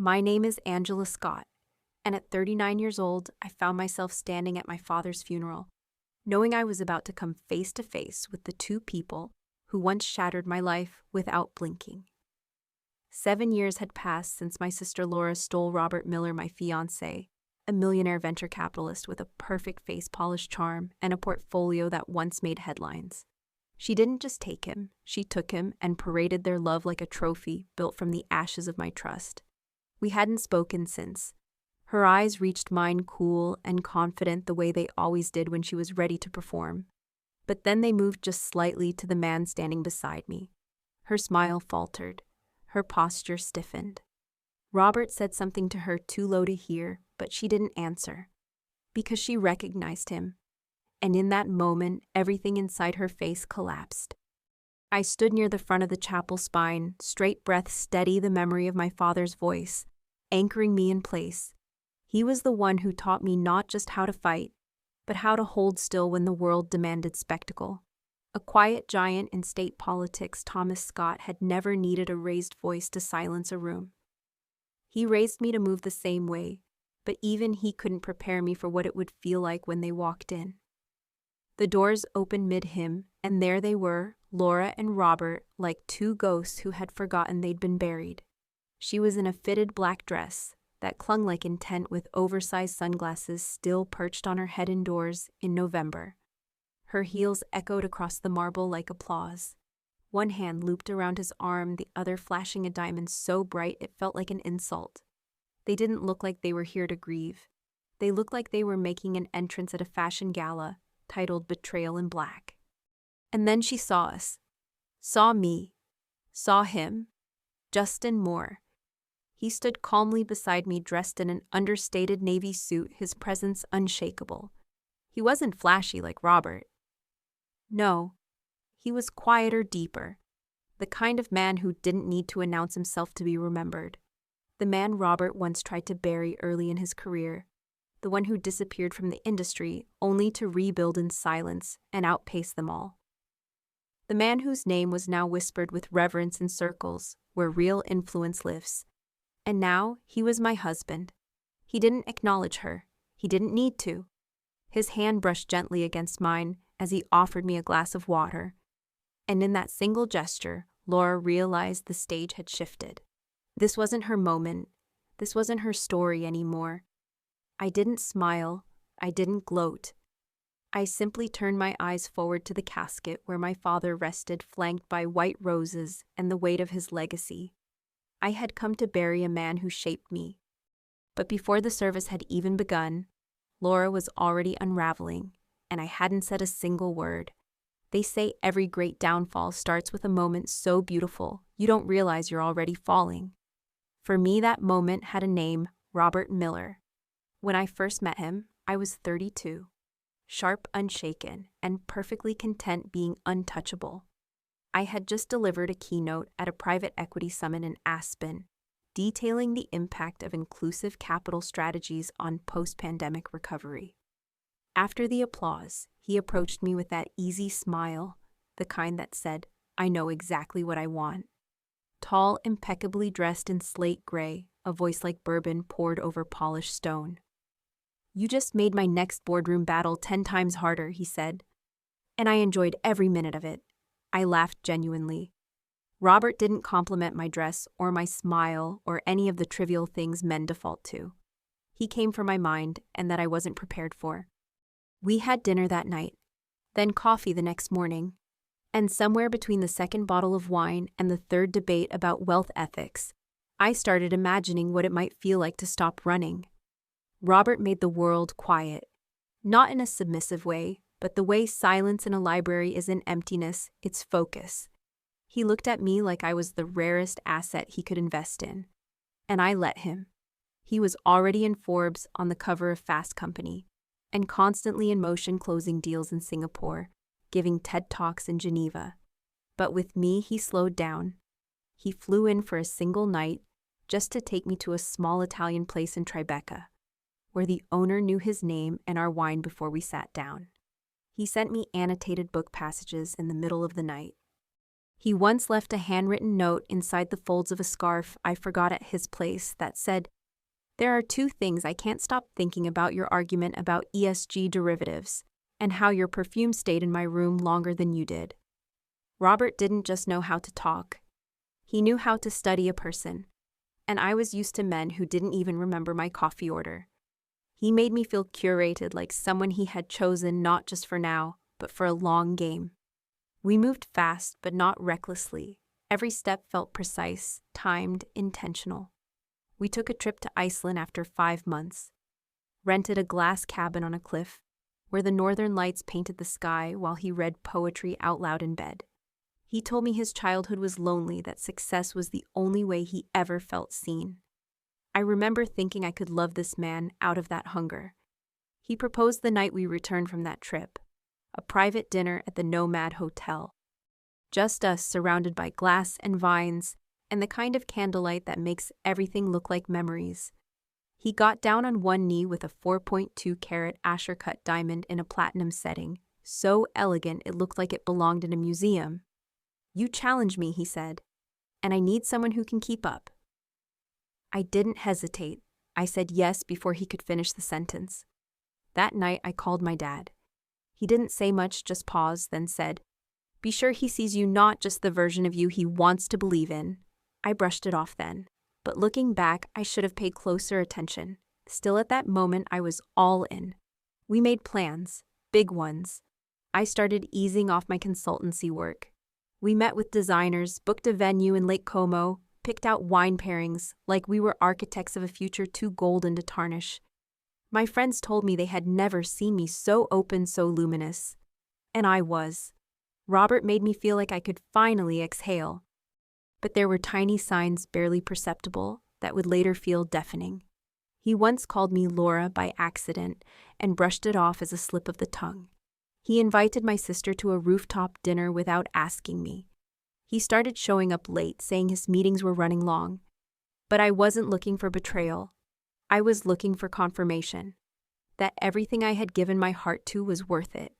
My name is Angela Scott, and at 39 years old, I found myself standing at my father's funeral, knowing I was about to come face to face with the two people who once shattered my life without blinking. 7 years had passed since my sister Laura stole Robert Miller, my fiancé, a millionaire venture capitalist with a perfect face polish charm and a portfolio that once made headlines. She didn't just take him, she took him and paraded their love like a trophy built from the ashes of my trust. We hadn't spoken since. Her eyes reached mine cool and confident the way they always did when she was ready to perform. But then they moved just slightly to the man standing beside me. Her smile faltered. Her posture stiffened. Robert said something to her too low to hear, but she didn't answer. Because she recognized him. And in that moment, everything inside her face collapsed. I stood near the front of the chapel spine, straight breath steady the memory of my father's voice, anchoring me in place. He was the one who taught me not just how to fight, but how to hold still when the world demanded spectacle. A quiet giant in state politics, Thomas Scott had never needed a raised voice to silence a room. He raised me to move the same way, but even he couldn't prepare me for what it would feel like when they walked in. The doors opened mid-hymn, and there they were, Laura and Robert, like two ghosts who had forgotten they'd been buried. She was in a fitted black dress that clung like intent with oversized sunglasses still perched on her head indoors in November. Her heels echoed across the marble like applause. One hand looped around his arm, the other flashing a diamond so bright it felt like an insult. They didn't look like they were here to grieve. They looked like they were making an entrance at a fashion gala titled Betrayal in Black. And then she saw us. Saw me. Saw him. Justin Moore. He stood calmly beside me, dressed in an understated navy suit, his presence unshakable. He wasn't flashy like Robert. No, he was quieter, deeper. The kind of man who didn't need to announce himself to be remembered. The man Robert once tried to bury early in his career. The one who disappeared from the industry only to rebuild in silence and outpace them all. The man whose name was now whispered with reverence in circles where real influence lives. And now he was my husband. He didn't acknowledge her. He didn't need to. His hand brushed gently against mine as he offered me a glass of water. And in that single gesture, Laura realized the stage had shifted. This wasn't her moment. This wasn't her story anymore. I didn't smile. I didn't gloat. I simply turned my eyes forward to the casket where my father rested, flanked by white roses and the weight of his legacy. I had come to bury a man who shaped me. But before the service had even begun, Laura was already unraveling, and I hadn't said a single word. They say every great downfall starts with a moment so beautiful you don't realize you're already falling. For me, that moment had a name, Robert Miller. When I first met him, I was 32, sharp, unshaken, and perfectly content being untouchable. I had just delivered a keynote at a private equity summit in Aspen, detailing the impact of inclusive capital strategies on post-pandemic recovery. After the applause, he approached me with that easy smile, the kind that said, "I know exactly what I want." Tall, impeccably dressed in slate gray, a voice like bourbon poured over polished stone. "You just made my next boardroom battle 10 times harder," he said. And I enjoyed every minute of it. I laughed genuinely. Robert didn't compliment my dress or my smile or any of the trivial things men default to. He came for my mind, and that I wasn't prepared for. We had dinner that night, then coffee the next morning, and somewhere between the second bottle of wine and the third debate about wealth ethics, I started imagining what it might feel like to stop running. Robert made the world quiet, not in a submissive way, but the way silence in a library isn't emptiness, it's focus. He looked at me like I was the rarest asset he could invest in, and I let him. He was already in Forbes on the cover of Fast Company, and constantly in motion closing deals in Singapore, giving TED Talks in Geneva. But with me, he slowed down. He flew in for a single night just to take me to a small Italian place in Tribeca, where the owner knew his name and our wine before we sat down. He sent me annotated book passages in the middle of the night. He once left a handwritten note inside the folds of a scarf I forgot at his place that said, "There are two things I can't stop thinking about: your argument about ESG derivatives and how your perfume stayed in my room longer than you did." Robert didn't just know how to talk. He knew how to study a person, and I was used to men who didn't even remember my coffee order. He made me feel curated, like someone he had chosen not just for now, but for a long game. We moved fast, but not recklessly. Every step felt precise, timed, intentional. We took a trip to Iceland after 5 months, rented a glass cabin on a cliff, where the northern lights painted the sky while he read poetry out loud in bed. He told me his childhood was lonely, that success was the only way he ever felt seen. I remember thinking I could love this man out of that hunger. He proposed the night we returned from that trip, a private dinner at the Nomad Hotel. Just us, surrounded by glass and vines, and the kind of candlelight that makes everything look like memories. He got down on one knee with a 4.2-carat Asher-cut diamond in a platinum setting, so elegant it looked like it belonged in a museum. "You challenge me," he said, "and I need someone who can keep up." I didn't hesitate. I said yes before he could finish the sentence. That night, I called my dad. He didn't say much, just paused, then said, "Be sure he sees you not just the version of you he wants to believe in." I brushed it off then, but looking back, I should have paid closer attention. Still, at that moment, I was all in. We made plans, big ones. I started easing off my consultancy work. We met with designers, booked a venue in Lake Como, picked out wine pairings like we were architects of a future too golden to tarnish. My friends told me they had never seen me so open, so luminous. And I was. Robert made me feel like I could finally exhale. But there were tiny signs, barely perceptible, that would later feel deafening. He once called me Laura by accident and brushed it off as a slip of the tongue. He invited my sister to a rooftop dinner without asking me. He started showing up late, saying his meetings were running long. But I wasn't looking for betrayal. I was looking for confirmation that everything I had given my heart to was worth it.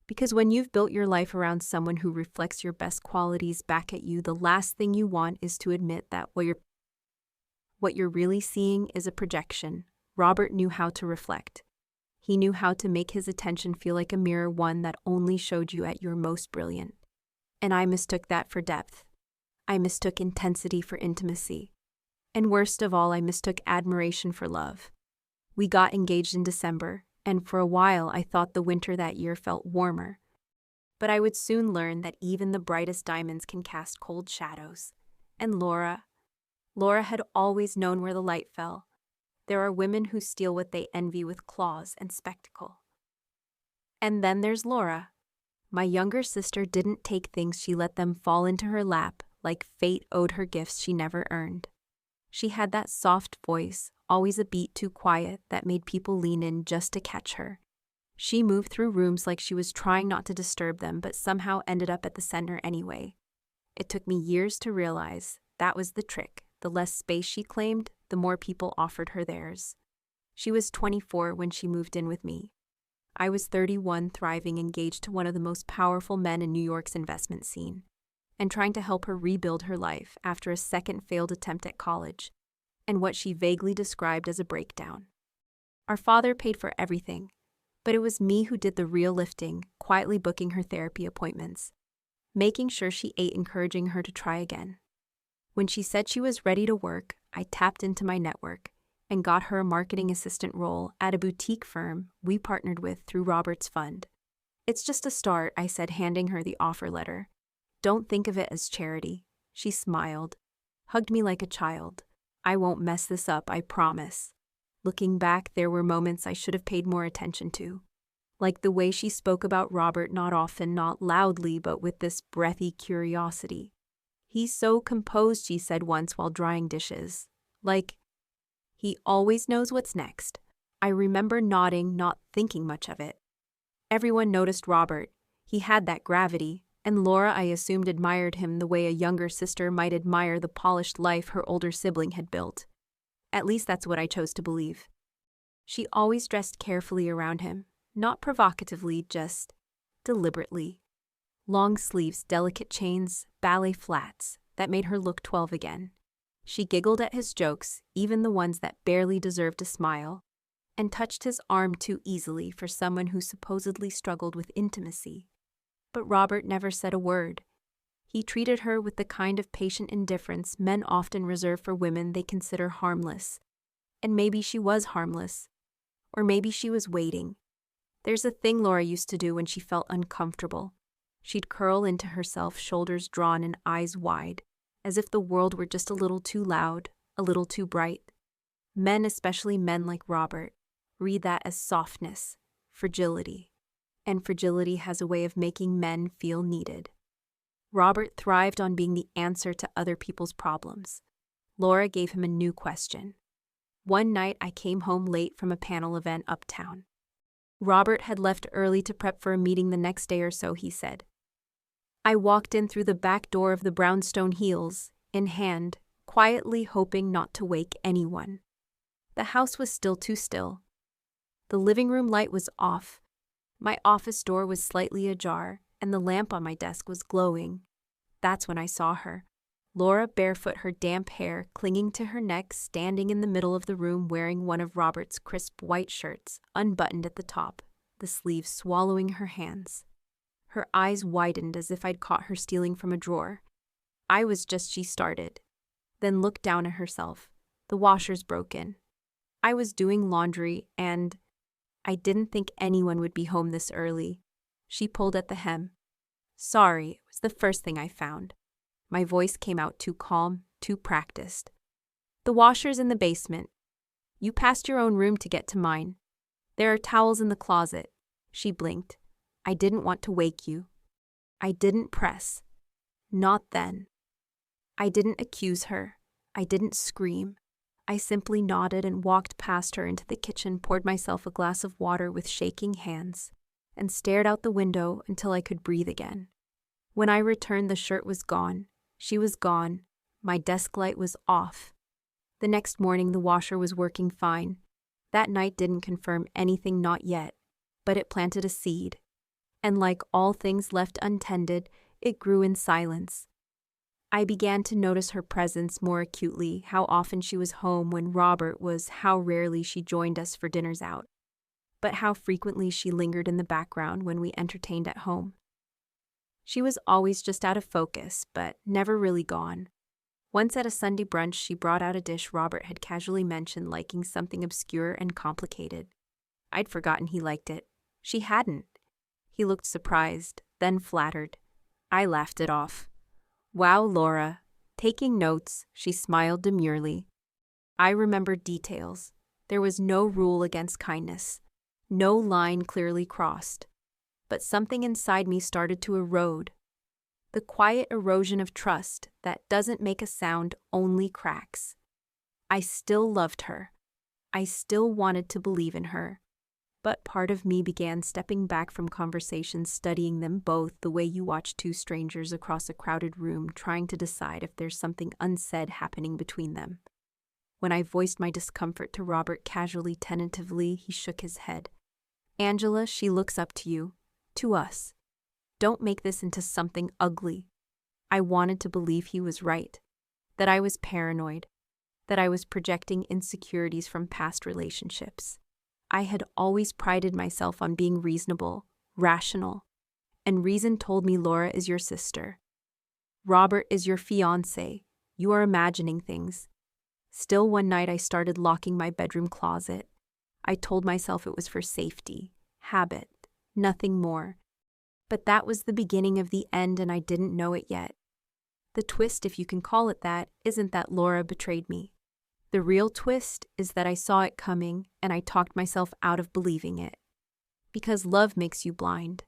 Because when you've built your life around someone who reflects your best qualities back at you, the last thing you want is to admit that what you're really seeing is a projection. Robert knew how to reflect. He knew how to make his attention feel like a mirror, one that only showed you at your most brilliant. And I mistook that for depth. I mistook intensity for intimacy. And worst of all, I mistook admiration for love. We got engaged in December, and for a while I thought the winter that year felt warmer. But I would soon learn that even the brightest diamonds can cast cold shadows. And Laura had always known where the light fell. There are women who steal what they envy with claws and spectacle. And then there's Laura. My younger sister didn't take things, she let them fall into her lap, like fate owed her gifts she never earned. She had that soft voice, always a beat too quiet, that made people lean in just to catch her. She moved through rooms like she was trying not to disturb them, but somehow ended up at the center anyway. It took me years to realize that was the trick. The less space she claimed, the more people offered her theirs. She was 24 when she moved in with me. I was 31, thriving, engaged to one of the most powerful men in New York's investment scene, and trying to help her rebuild her life after a second failed attempt at college, and what she vaguely described as a breakdown. Our father paid for everything, but it was me who did the real lifting, quietly booking her therapy appointments, making sure she ate, encouraging her to try again. When she said she was ready to work, I tapped into my network and got her a marketing assistant role at a boutique firm we partnered with through Robert's fund. "It's just a start," I said, handing her the offer letter. "Don't think of it as charity." She smiled, hugged me like a child. "I won't mess this up, I promise." Looking back, there were moments I should have paid more attention to, like the way she spoke about Robert, not often, not loudly, but with this breathy curiosity. "He's so composed," she said once while drying dishes. Like, he always knows what's next. I remember nodding, not thinking much of it. Everyone noticed Robert. He had that gravity, and Laura, I assumed, admired him the way a younger sister might admire the polished life her older sibling had built. At least that's what I chose to believe. She always dressed carefully around him, not provocatively, just deliberately. Long sleeves, delicate chains, ballet flats that made her look 12 again. She giggled at his jokes, even the ones that barely deserved a smile, and touched his arm too easily for someone who supposedly struggled with intimacy. But Robert never said a word. He treated her with the kind of patient indifference men often reserve for women they consider harmless. And maybe she was harmless. Or maybe she was waiting. There's a thing Laura used to do when she felt uncomfortable. She'd curl into herself, shoulders drawn and eyes wide, as if the world were just a little too loud, a little too bright. Men, especially men like Robert, read that as softness, fragility. And fragility has a way of making men feel needed. Robert thrived on being the answer to other people's problems. Laura gave him a new question. One night I came home late from a panel event uptown. Robert had left early to prep for a meeting the next day or so, he said. I walked in through the back door of the brownstone heels, in hand, quietly hoping not to wake anyone. The house was still too still. The living room light was off. My office door was slightly ajar, and the lamp on my desk was glowing. That's when I saw her. Laura, barefoot, her damp hair clinging to her neck, standing in the middle of the room wearing one of Robert's crisp white shirts, unbuttoned at the top, the sleeves swallowing her hands. Her eyes widened as if I'd caught her stealing from a drawer. I was just, she started. Then looked down at herself. The washer's broken. I was doing laundry and I didn't think anyone would be home this early. She pulled at the hem. Sorry, it was the first thing I found. My voice came out too calm, too practiced. The washer's in the basement. You passed your own room to get to mine. There are towels in the closet. She blinked. I didn't want to wake you. I didn't press. Not then. I didn't accuse her. I didn't scream. I simply nodded and walked past her into the kitchen, poured myself a glass of water with shaking hands, and stared out the window until I could breathe again. When I returned, the shirt was gone. She was gone. My desk light was off. The next morning, the washer was working fine. That night didn't confirm anything, not yet, but it planted a seed. And like all things left untended, it grew in silence. I began to notice her presence more acutely, how often she was home when Robert was, how rarely she joined us for dinners out, but how frequently she lingered in the background when we entertained at home. She was always just out of focus, but never really gone. Once at a Sunday brunch, she brought out a dish Robert had casually mentioned, liking something obscure and complicated. I'd forgotten he liked it. She hadn't. He looked surprised, then flattered. I laughed it off. Wow, Laura. Taking notes, she smiled demurely. I remembered details. There was no rule against kindness. No line clearly crossed. But something inside me started to erode. The quiet erosion of trust that doesn't make a sound, only cracks. I still loved her. I still wanted to believe in her. But part of me began stepping back from conversations, studying them both the way you watch two strangers across a crowded room, trying to decide if there's something unsaid happening between them. When I voiced my discomfort to Robert casually, tentatively, he shook his head. Angela, she looks up to you. To us. Don't make this into something ugly. I wanted to believe he was right, that I was paranoid, that I was projecting insecurities from past relationships. I had always prided myself on being reasonable, rational, and reason told me Laura is your sister. Robert is your fiancé. You are imagining things. Still, one night I started locking my bedroom closet. I told myself it was for safety, habit, nothing more. But that was the beginning of the end, and I didn't know it yet. The twist, if you can call it that, isn't that Laura betrayed me. The real twist is that I saw it coming, and I talked myself out of believing it. Because love makes you blind,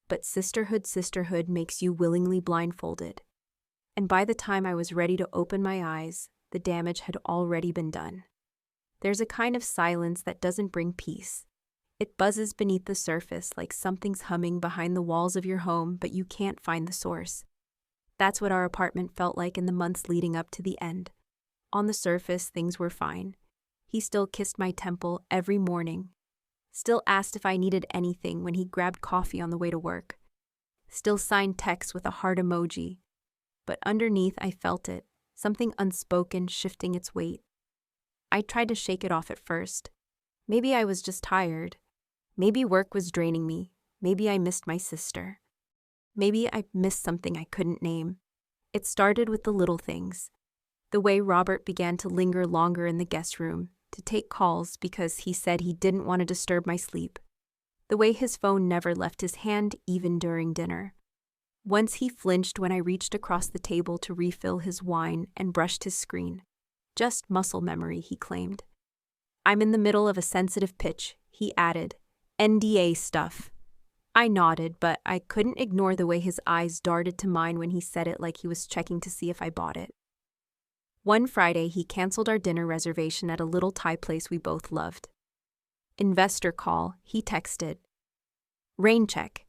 but sisterhood makes you willingly blindfolded. And by the time I was ready to open my eyes, the damage had already been done. There's a kind of silence that doesn't bring peace. It buzzes beneath the surface like something's humming behind the walls of your home, but you can't find the source. That's what our apartment felt like in the months leading up to the end. On the surface, things were fine. He still kissed my temple every morning. Still asked if I needed anything when he grabbed coffee on the way to work. Still signed text with a heart emoji. But underneath, I felt it, something unspoken shifting its weight. I tried to shake it off at first. Maybe I was just tired. Maybe work was draining me. Maybe I missed my sister. Maybe I missed something I couldn't name. It started with the little things. The way Robert began to linger longer in the guest room, to take calls because he said he didn't want to disturb my sleep. The way his phone never left his hand even during dinner. Once he flinched when I reached across the table to refill his wine and brushed his screen. Just muscle memory, he claimed. I'm in the middle of a sensitive pitch, he added. NDA stuff. I nodded, but I couldn't ignore the way his eyes darted to mine when he said it like he was checking to see if I bought it. One Friday, he canceled our dinner reservation at a little Thai place we both loved. Investor call, he texted. Rain check.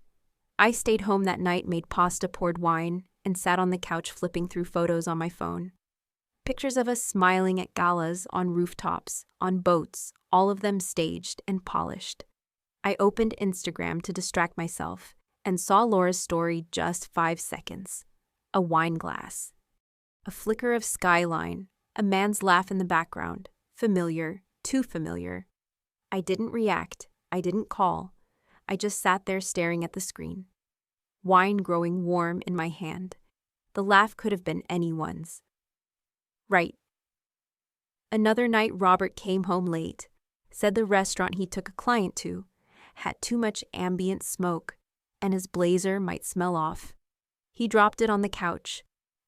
I stayed home that night, made pasta, poured wine, and sat on the couch flipping through photos on my phone. Pictures of us smiling at galas, on rooftops, on boats, all of them staged and polished. I opened Instagram to distract myself and saw Laura's story just 5 seconds. A wine glass. A flicker of skyline, a man's laugh in the background. Familiar, too familiar. I didn't react. I didn't call. I just sat there staring at the screen. Wine growing warm in my hand. The laugh could have been anyone's. Right. Another night, Robert came home late. Said the restaurant he took a client to had too much ambient smoke, and his blazer might smell off. He dropped it on the couch.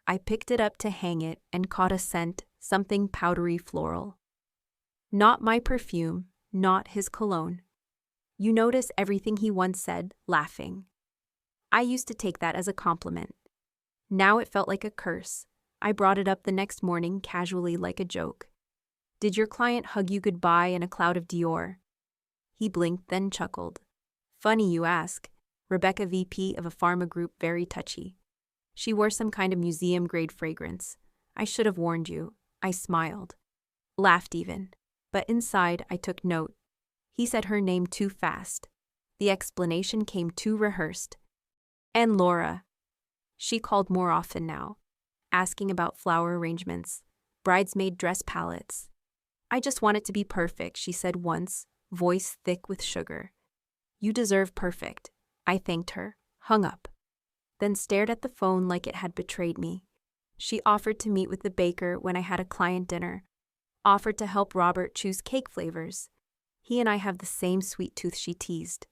I picked it up to hang it and caught a scent, something powdery floral. Not my perfume, not his cologne. You notice everything he once said, laughing. I used to take that as a compliment. Now it felt like a curse. I brought it up the next morning casually like a joke. Did your client hug you goodbye in a cloud of Dior? He blinked, then chuckled. Funny you ask. Rebecca, VP of a pharma group, very touchy. She wore some kind of museum-grade fragrance. I should have warned you. I smiled. Laughed even. But inside, I took note. He said her name too fast. The explanation came too rehearsed. And Laura. She called more often now, asking about flower arrangements, bridesmaid dress palettes. I just want it to be perfect, she said once, voice thick with sugar. You deserve perfect. I thanked her, hung up, then stared at the phone like it had betrayed me. She offered to meet with the baker when I had a client dinner, offered to help Robert choose cake flavors. He and I have the same sweet tooth, she teased.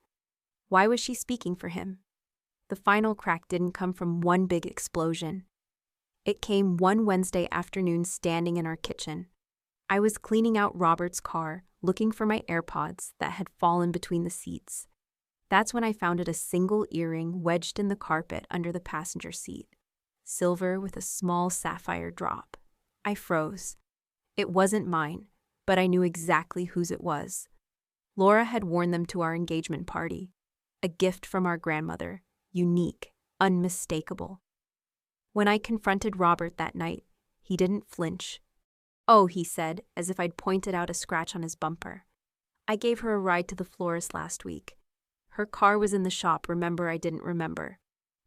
Why was she speaking for him? The final crack didn't come from one big explosion. It came one Wednesday afternoon standing in our kitchen. I was cleaning out Robert's car, looking for my AirPods that had fallen between the seats. That's when I found a single earring wedged in the carpet under the passenger seat. Silver with a small sapphire drop. I froze. It wasn't mine, but I knew exactly whose it was. Laura had worn them to our engagement party. A gift from our grandmother. Unique, unmistakable. When I confronted Robert that night, he didn't flinch. Oh, he said, as if I'd pointed out a scratch on his bumper. I gave her a ride to the florist last week. Her car was in the shop, remember I didn't remember.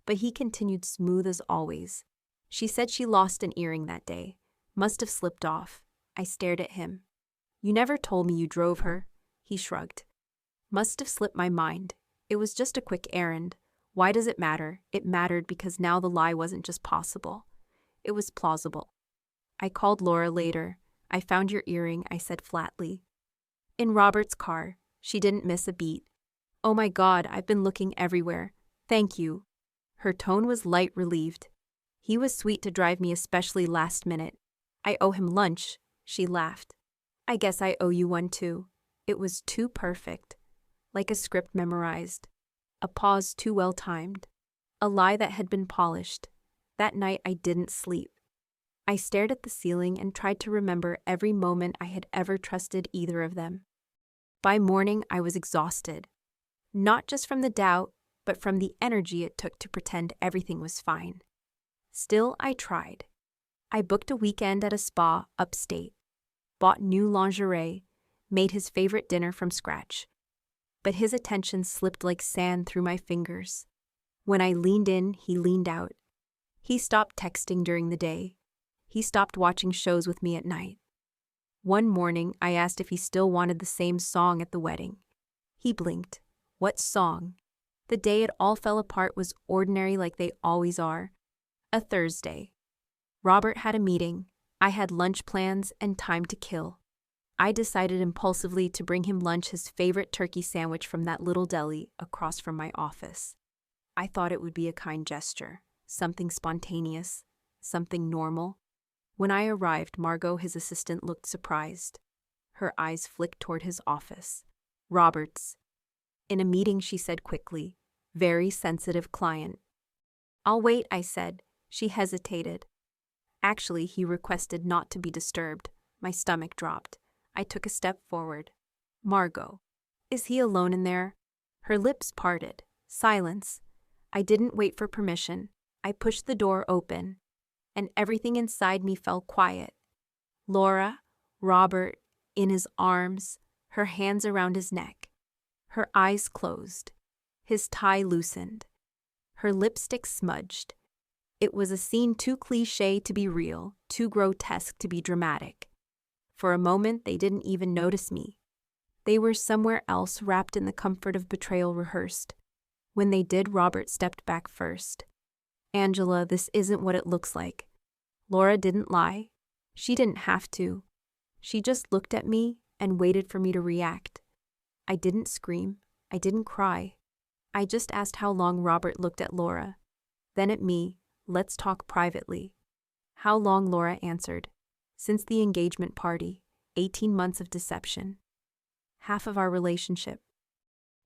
But he continued smooth as always. She said she lost an earring that day. Must have slipped off. I stared at him. You never told me you drove her. He shrugged. Must have slipped my mind. It was just a quick errand. Why does it matter? It mattered because now the lie wasn't just possible. It was plausible. I called Laura later. I found your earring, I said flatly. In Robert's car. She didn't miss a beat. Oh my God, I've been looking everywhere. Thank you. Her tone was light, relieved. He was sweet to drive me, especially last minute. I owe him lunch, she laughed. I guess I owe you one too. It was too perfect. Like a script memorized. A pause too well timed. A lie that had been polished. That night I didn't sleep. I stared at the ceiling and tried to remember every moment I had ever trusted either of them. By morning I was exhausted. Not just from the doubt, but from the energy it took to pretend everything was fine. Still, I tried. I booked a weekend at a spa upstate, bought new lingerie, made his favorite dinner from scratch. But his attention slipped like sand through my fingers. When I leaned in, he leaned out. He stopped texting during the day. He stopped watching shows with me at night. One morning, I asked if he still wanted the same song at the wedding. He blinked. What song? The day it all fell apart was ordinary like they always are. A Thursday. Robert had a meeting. I had lunch plans and time to kill. I decided impulsively to bring him lunch his favorite turkey sandwich from that little deli across from my office. I thought it would be a kind gesture, something spontaneous, something normal. When I arrived, Margot, his assistant, looked surprised. Her eyes flicked toward his office. Robert's. In a meeting, she said quickly, "Very sensitive client." "I'll wait," I said. She hesitated. Actually, he requested not to be disturbed. My stomach dropped. I took a step forward. "Margot, is he alone in there?" Her lips parted. Silence. I didn't wait for permission. I pushed the door open, and everything inside me fell quiet. Laura, Robert, in his arms, her hands around his neck. Her eyes closed. His tie loosened. Her lipstick smudged. It was a scene too cliché to be real, too grotesque to be dramatic. For a moment, they didn't even notice me. They were somewhere else, wrapped in the comfort of betrayal rehearsed. When they did, Robert stepped back first. "Angela, this isn't what it looks like." Laura didn't lie. She didn't have to. She just looked at me and waited for me to react. I didn't scream. I didn't cry. I just asked how long. Robert looked at Laura, then at me. "Let's talk privately." "How long?" Laura answered. "Since the engagement party, 18 months of deception. Half of our relationship."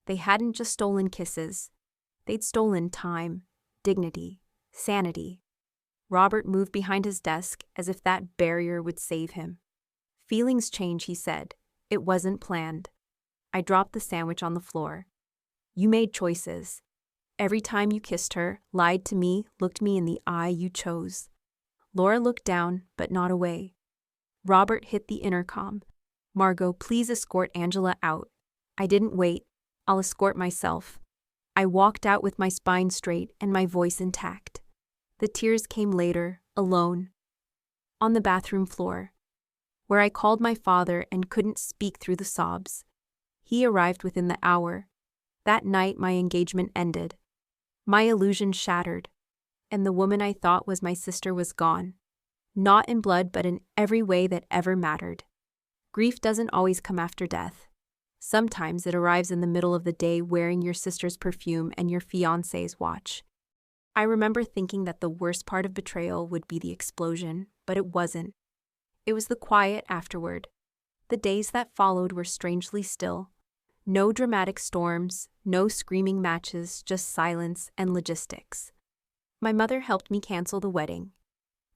They hadn't just stolen kisses. They'd stolen time, dignity, sanity. Robert moved behind his desk as if that barrier would save him. "Feelings change," he said. "It wasn't planned." I dropped the sandwich on the floor. "You made choices. Every time you kissed her, lied to me, looked me in the eye, you chose." Laura looked down, but not away. Robert hit the intercom. "Margot, please escort Angela out." I didn't wait. "I'll escort myself." I walked out with my spine straight and my voice intact. The tears came later, alone. On the bathroom floor, where I called my father and couldn't speak through the sobs. He arrived within the hour. That night, my engagement ended. My illusion shattered, and the woman I thought was my sister was gone. Not in blood, but in every way that ever mattered. Grief doesn't always come after death. Sometimes it arrives in the middle of the day, wearing your sister's perfume and your fiancé's watch. I remember thinking that the worst part of betrayal would be the explosion, but it wasn't. It was the quiet afterward. The days that followed were strangely still. No dramatic storms, no screaming matches, just silence and logistics. My mother helped me cancel the wedding.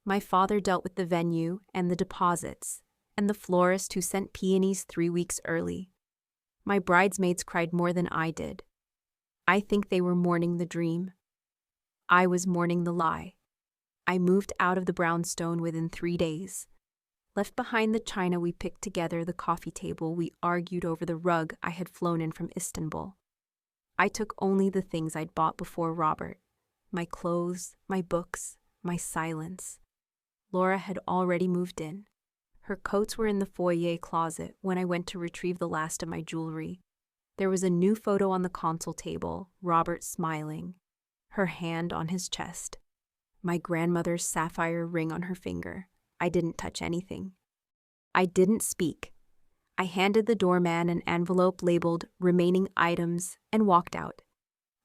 My father dealt with the venue and the deposits, and the florist who sent peonies 3 weeks early. My bridesmaids cried more than I did. I think they were mourning the dream. I was mourning the lie. I moved out of the brownstone within 3 days. Left behind the china we picked together, the coffee table, we argued over the rug I had flown in from Istanbul. I took only the things I'd bought before Robert. My clothes, my books, my silence. Laura had already moved in. Her coats were in the foyer closet when I went to retrieve the last of my jewelry. There was a new photo on the console table, Robert smiling, her hand on his chest. My grandmother's sapphire ring on her finger. I didn't touch anything. I didn't speak. I handed the doorman an envelope labeled remaining items and walked out.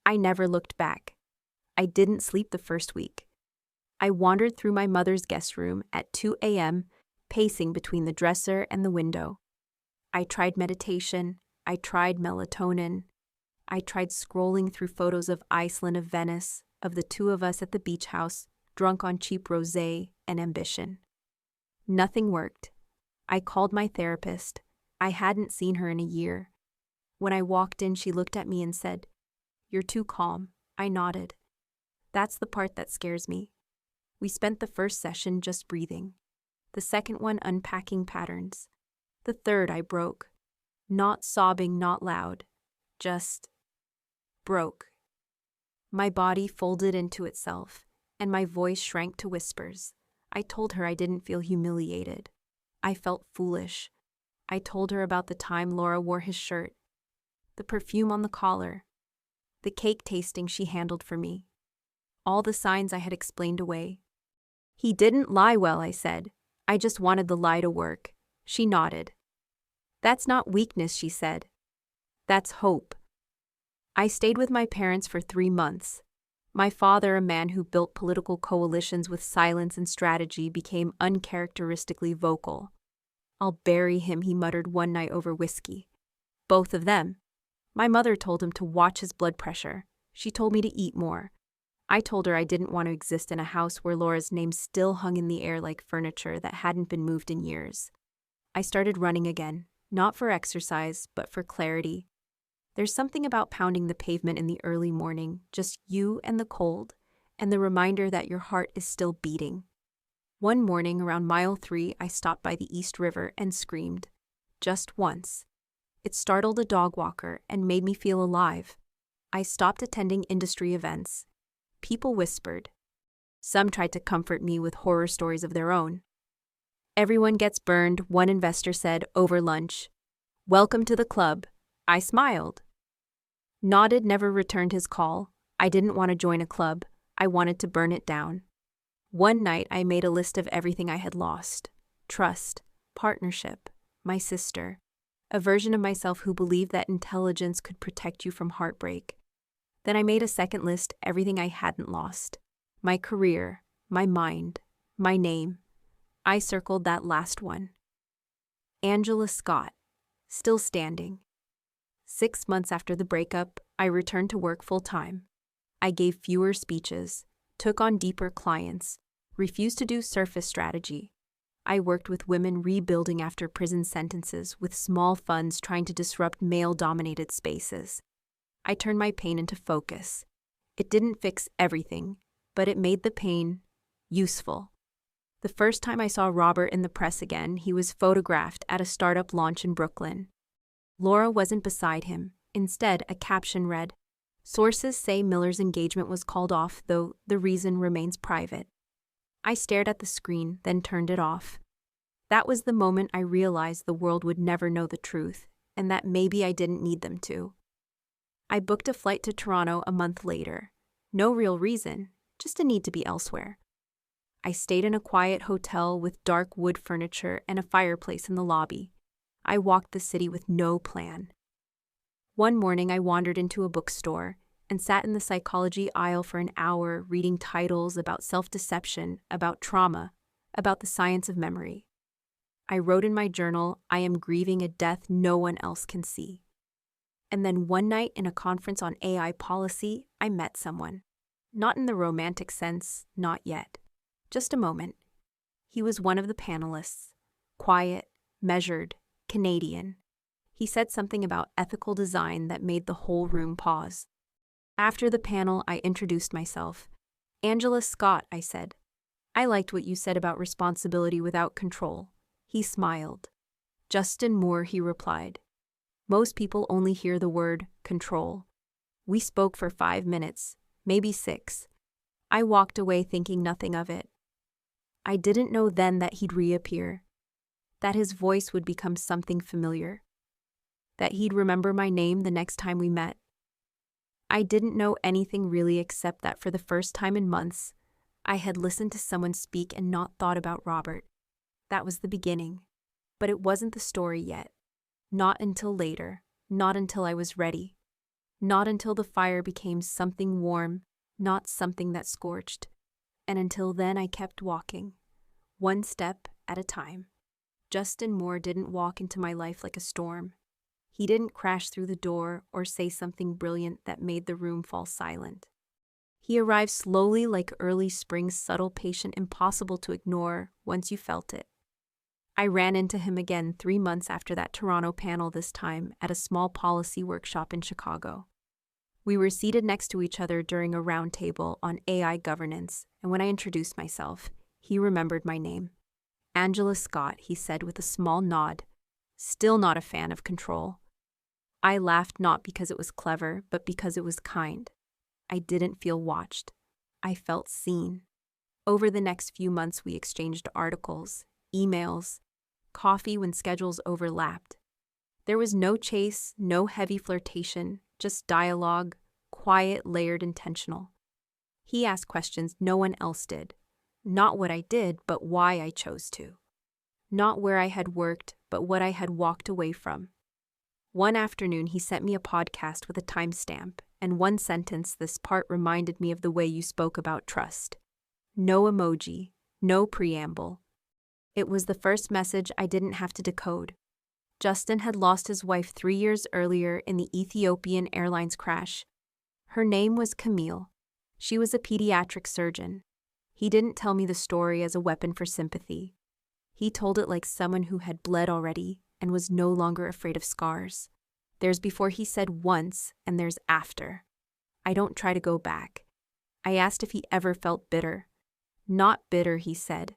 I never looked back. I didn't sleep the first week. I wandered through my mother's guest room at 2 a.m., pacing between the dresser and the window. I tried meditation. I tried melatonin. I tried scrolling through photos of Iceland, of Venice, of the two of us at the beach house, drunk on cheap rosé and ambition. Nothing worked. I called my therapist. I hadn't seen her in a year. When I walked in, she looked at me and said, "You're too calm." I nodded. That's the part that scares me. We spent the first session just breathing. The second one unpacking patterns. The third I broke. Not sobbing, not loud. Just broke. My body folded into itself, and my voice shrank to whispers. I told her I didn't feel humiliated. I felt foolish. I told her about the time Laura wore his shirt, the perfume on the collar, the cake tasting she handled for me, all the signs I had explained away. He didn't lie well, I said. I just wanted the lie to work. She nodded. That's not weakness, she said. That's hope. I stayed with my parents for 3 months. My father, a man who built political coalitions with silence and strategy, became uncharacteristically vocal. I'll bury him, he muttered one night over whiskey. Both of them. My mother told him to watch his blood pressure. She told me to eat more. I told her I didn't want to exist in a house where Laura's name still hung in the air like furniture that hadn't been moved in years. I started running again, not for exercise, but for clarity. There's something about pounding the pavement in the early morning, just you and the cold, and the reminder that your heart is still beating. One morning around mile 3, I stopped by the East River and screamed. Just once. It startled a dog walker and made me feel alive. I stopped attending industry events. People whispered. Some tried to comfort me with horror stories of their own. Everyone gets burned, one investor said over lunch. Welcome to the club. I smiled. Nodded never returned his call. I didn't want to join a club. I wanted to burn it down. One night I made a list of everything I had lost. Trust, partnership, my sister. A version of myself who believed that intelligence could protect you from heartbreak. Then I made a second list, everything I hadn't lost. My career, my mind, my name. I circled that last one. Angela Scott, still standing. 6 months after the breakup, I returned to work full-time. I gave fewer speeches, took on deeper clients, refused to do surface strategy. I worked with women rebuilding after prison sentences with small funds trying to disrupt male-dominated spaces. I turned my pain into focus. It didn't fix everything, but it made the pain useful. The first time I saw Robert in the press again, he was photographed at a startup launch in Brooklyn. Laura wasn't beside him. Instead, a caption read, "Sources say Miller's engagement was called off, though the reason remains private." I stared at the screen, then turned it off. That was the moment I realized the world would never know the truth, and that maybe I didn't need them to. I booked a flight to Toronto a month later. No real reason, just a need to be elsewhere. I stayed in a quiet hotel with dark wood furniture and a fireplace in the lobby. I walked the city with no plan. One morning I wandered into a bookstore and sat in the psychology aisle for an hour reading titles about self-deception, about trauma, about the science of memory. I wrote in my journal, I am grieving a death no one else can see. And then one night in a conference on AI policy, I met someone. Not in the romantic sense, not yet. Just a moment. He was one of the panelists. Quiet, measured, Canadian. He said something about ethical design that made the whole room pause. After the panel, I introduced myself. Angela Scott, I said. I liked what you said about responsibility without control. He smiled. Justin Moore, he replied. Most people only hear the word control. We spoke for 5 minutes, maybe 6. I walked away thinking nothing of it. I didn't know then that he'd reappear, that his voice would become something familiar, that he'd remember my name the next time we met. I didn't know anything really except that for the first time in months, I had listened to someone speak and not thought about Robert. That was the beginning, but it wasn't the story yet. Not until later, not until I was ready, not until the fire became something warm, not something that scorched. And until then I kept walking, one step at a time. Justin Moore didn't walk into my life like a storm. He didn't crash through the door or say something brilliant that made the room fall silent. He arrived slowly like early spring's subtle patient, impossible to ignore once you felt it. I ran into him again 3 months after that Toronto panel, this time at a small policy workshop in Chicago. We were seated next to each other during a round table on AI governance, and when I introduced myself, he remembered my name. Angela Scott, he said with a small nod. Still not a fan of control. I laughed not because it was clever, but because it was kind. I didn't feel watched. I felt seen. Over the next few months, we exchanged articles, emails, coffee when schedules overlapped. There was no chase, no heavy flirtation, just dialogue, quiet, layered, intentional. He asked questions no one else did. Not what I did, but why I chose to. Not where I had worked, but what I had walked away from. One afternoon, he sent me a podcast with a timestamp, and one sentence, this part reminded me of the way you spoke about trust. No emoji, no preamble. It was the first message I didn't have to decode. Justin had lost his wife 3 years earlier in the Ethiopian Airlines crash. Her name was Camille. She was a pediatric surgeon. He didn't tell me the story as a weapon for sympathy. He told it like someone who had bled already and was no longer afraid of scars. There's before, he said once, and there's after. I don't try to go back. I asked if he ever felt bitter. Not bitter, he said.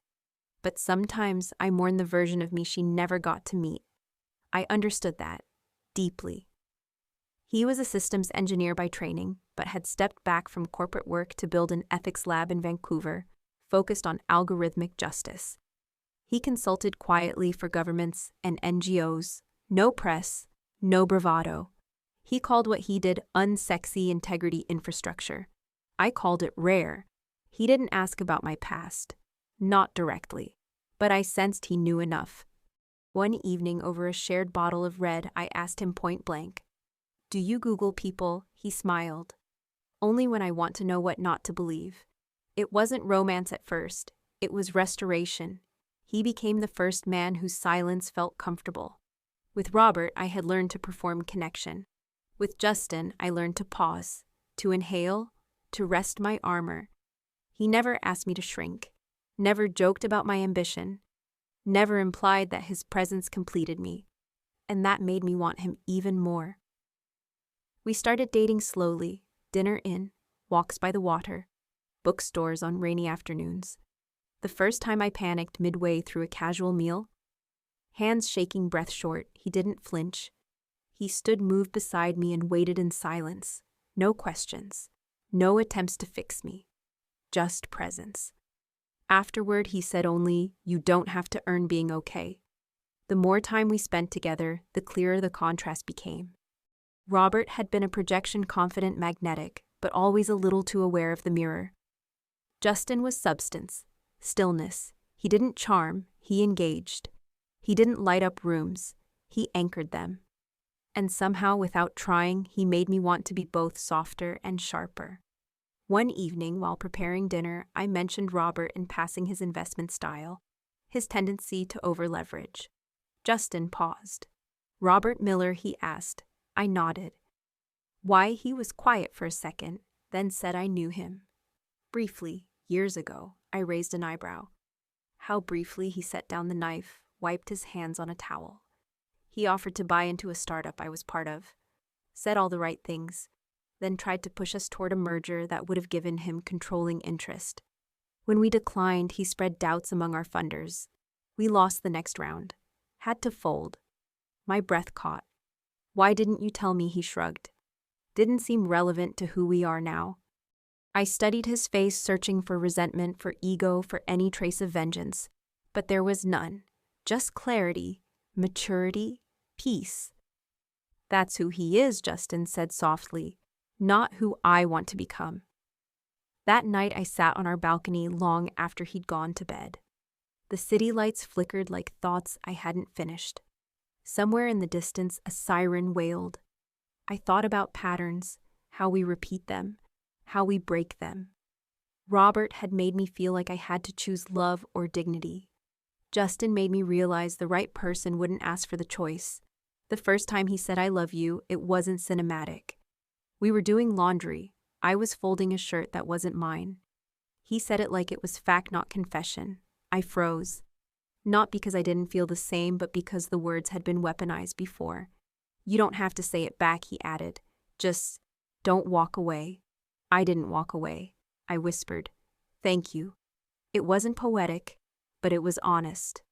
But sometimes I mourn the version of me she never got to meet. I understood that, deeply. He was a systems engineer by training, but had stepped back from corporate work to build an ethics lab in Vancouver, focused on algorithmic justice. He consulted quietly for governments and NGOs, no press, no bravado. He called what he did unsexy integrity infrastructure. I called it rare. He didn't ask about my past, not directly, but I sensed he knew enough. One evening over a shared bottle of red, I asked him point blank, "Do you Google people?" He smiled. "Only when I want to know what not to believe." It wasn't romance at first, it was restoration. He became the first man whose silence felt comfortable. With Robert, I had learned to perform connection. With Justin, I learned to pause, to inhale, to rest my armor. He never asked me to shrink, never joked about my ambition, never implied that his presence completed me, and that made me want him even more. We started dating slowly, dinner in, walks by the water, bookstores on rainy afternoons. The first time I panicked midway through a casual meal, hands shaking, breath short, he didn't flinch. He stood moved beside me and waited in silence. No questions, no attempts to fix me, just presence. Afterward, he said only, "You don't have to earn being okay." The more time we spent together, the clearer the contrast became. Robert had been a projection, confident, magnetic, but always a little too aware of the mirror. Justin was substance, stillness. He didn't charm, he engaged. He didn't light up rooms, he anchored them. And somehow, without trying, he made me want to be both softer and sharper. One evening, while preparing dinner, I mentioned Robert in passing his investment style, his tendency to over-leverage. Justin paused. "Robert Miller," he asked. I nodded. Why, he was quiet for a second, then said I knew him. Briefly, years ago, I raised an eyebrow. How briefly? He set down the knife, wiped his hands on a towel. He offered to buy into a startup I was part of, said all the right things, then tried to push us toward a merger that would have given him controlling interest. When we declined, he spread doubts among our funders. We lost the next round. Had to fold. My breath caught. "Why didn't you tell me?" he shrugged. Didn't seem relevant to who we are now. I studied his face, searching for resentment, for ego, for any trace of vengeance. But there was none. Just clarity, maturity, peace. "That's who he is," Justin said softly, "not who I want to become." That night I sat on our balcony long after he'd gone to bed. The city lights flickered like thoughts I hadn't finished. Somewhere in the distance, a siren wailed. I thought about patterns, how we repeat them, how we break them. Robert had made me feel like I had to choose love or dignity. Justin made me realize the right person wouldn't ask for the choice. The first time he said "I love you," it wasn't cinematic. We were doing laundry. I was folding a shirt that wasn't mine. He said it like it was fact, not confession. I froze. Not because I didn't feel the same, but because the words had been weaponized before. "You don't have to say it back," he added. "Just don't walk away." I didn't walk away. I whispered, "Thank you." It wasn't poetic, but it was honest.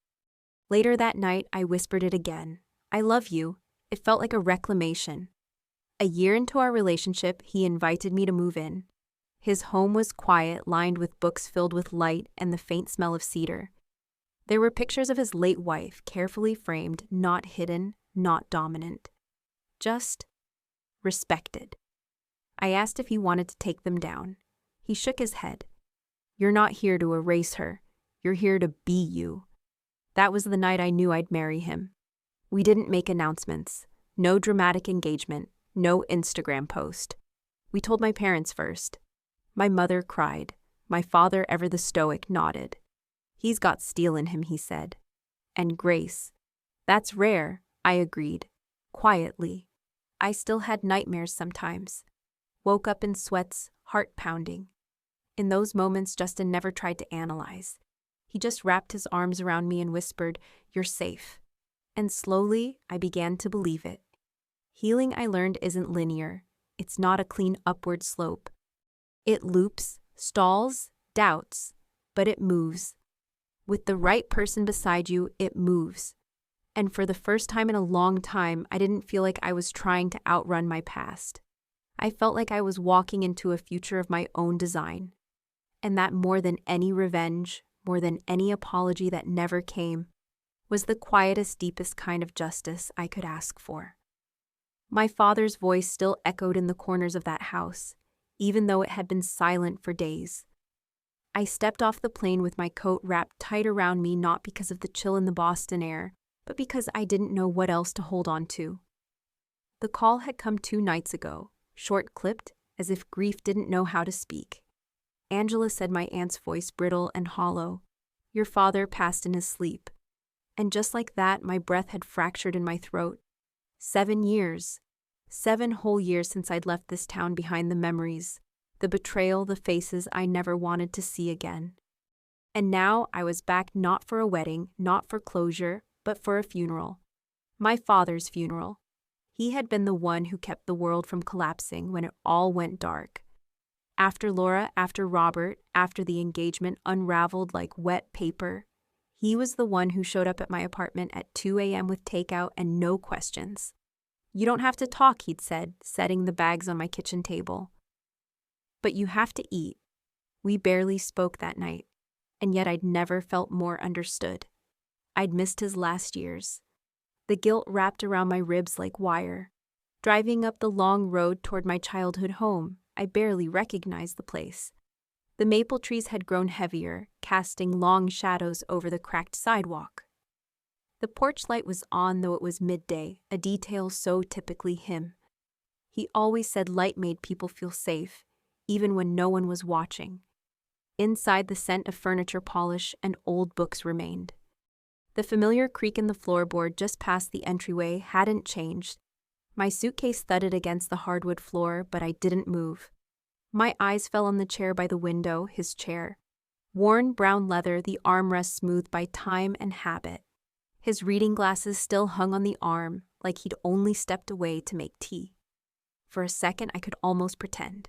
Later that night, I whispered it again. "I love you." It felt like a reclamation. A year into our relationship, he invited me to move in. His home was quiet, lined with books filled with light and the faint smell of cedar. There were pictures of his late wife, carefully framed, not hidden, not dominant. Just respected. I asked if he wanted to take them down. He shook his head. "You're not here to erase her. You're here to be you." That was the night I knew I'd marry him. We didn't make announcements. No dramatic engagement. No Instagram post. We told my parents first. My mother cried. My father, ever the stoic, nodded. "He's got steel in him," he said. "And grace." "That's rare," I agreed. Quietly. I still had nightmares sometimes. Woke up in sweats, heart pounding. In those moments, Justin never tried to analyze. He just wrapped his arms around me and whispered, "You're safe." And slowly, I began to believe it. Healing, I learned, isn't linear. It's not a clean upward slope. It loops, stalls, doubts, but it moves. With the right person beside you, it moves. And for the first time in a long time, I didn't feel like I was trying to outrun my past. I felt like I was walking into a future of my own design. And that, more than any revenge, more than any apology that never came, was the quietest, deepest kind of justice I could ask for. My father's voice still echoed in the corners of that house, even though it had been silent for days. I stepped off the plane with my coat wrapped tight around me, not because of the chill in the Boston air, but because I didn't know what else to hold on to. The call had come 2 nights ago, short-clipped, as if grief didn't know how to speak. Angela said, my aunt's voice brittle and hollow, "Your father passed in his sleep." And just like that, my breath had fractured in my throat. 7 years. 7 whole years since I'd left this town behind the memories, the betrayal, the faces I never wanted to see again. And now I was back, not for a wedding, not for closure, but for a funeral. My father's funeral. He had been the one who kept the world from collapsing when it all went dark. After Laura, after Robert, after the engagement unraveled like wet paper, he was the one who showed up at my apartment at 2 a.m. with takeout and no questions. "You don't have to talk," he'd said, setting the bags on my kitchen table. "But you have to eat." We barely spoke that night, and yet I'd never felt more understood. I'd missed his last years. The guilt wrapped around my ribs like wire. Driving up the long road toward my childhood home, I barely recognized the place. The maple trees had grown heavier, casting long shadows over the cracked sidewalk. The porch light was on, though it was midday, a detail so typically him. He always said light made people feel safe, even when no one was watching. Inside, the scent of furniture polish and old books remained. The familiar creak in the floorboard just past the entryway hadn't changed. My suitcase thudded against the hardwood floor, but I didn't move. My eyes fell on the chair by the window, his chair. Worn brown leather, the armrest smoothed by time and habit. His reading glasses still hung on the arm, like he'd only stepped away to make tea. For a second, I could almost pretend.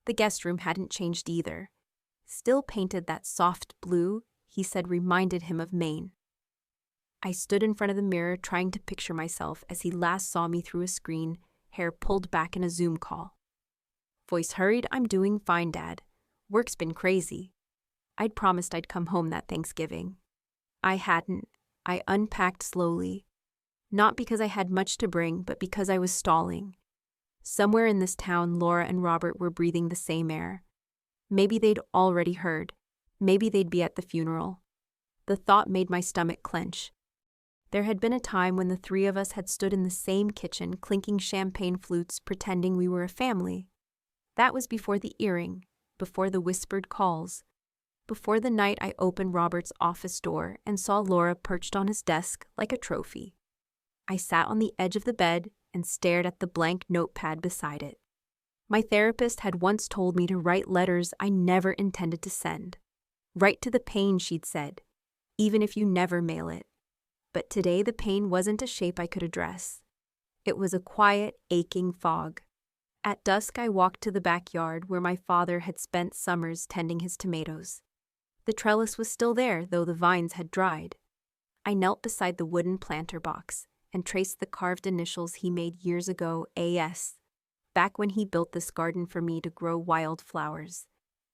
The guest room hadn't changed either. Still painted that soft blue he said reminded him of Maine. I stood in front of the mirror, trying to picture myself as he last saw me through a screen, hair pulled back in a Zoom call. Voice hurried, "I'm doing fine, Dad. Work's been crazy." I'd promised I'd come home that Thanksgiving. I hadn't. I unpacked slowly. Not because I had much to bring, but because I was stalling. Somewhere in this town, Laura and Robert were breathing the same air. Maybe they'd already heard. Maybe they'd be at the funeral. The thought made my stomach clench. There had been a time when the 3 of us had stood in the same kitchen, clinking champagne flutes, pretending we were a family. That was before the earring, before the whispered calls, before the night I opened Robert's office door and saw Laura perched on his desk like a trophy. I sat on the edge of the bed and stared at the blank notepad beside it. My therapist had once told me to write letters I never intended to send. Write to the pain, she'd said, even if you never mail it. But today the pain wasn't a shape I could address. It was a quiet, aching fog. At dusk, I walked to the backyard where my father had spent summers tending his tomatoes. The trellis was still there, though the vines had dried. I knelt beside the wooden planter box and traced the carved initials he made years ago, A.S., back when he built this garden for me to grow wild flowers.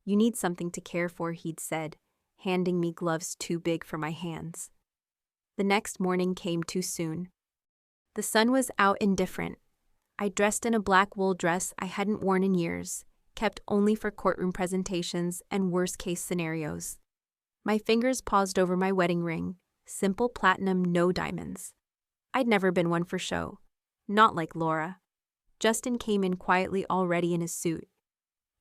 You need something to care for, he'd said, handing me gloves too big for my hands. The next morning came too soon. The sun was out and different. I dressed in a black wool dress I hadn't worn in years, kept only for courtroom presentations and worst-case scenarios. My fingers paused over my wedding ring, simple platinum, no diamonds. I'd never been one for show. Not like Laura. Justin came in quietly already in his suit.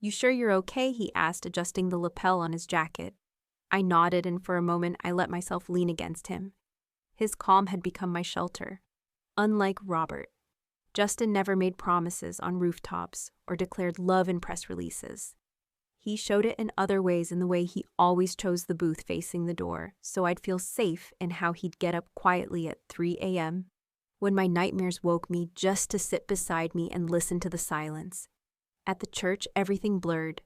"You sure you're okay?" he asked, adjusting the lapel on his jacket. I nodded, and for a moment I let myself lean against him. His calm had become my shelter. Unlike Robert, Justin never made promises on rooftops or declared love in press releases. He showed it in other ways, in the way he always chose the booth facing the door, so I'd feel safe, in how he'd get up quietly at 3 a.m. when my nightmares woke me, just to sit beside me and listen to the silence. At the church, everything blurred.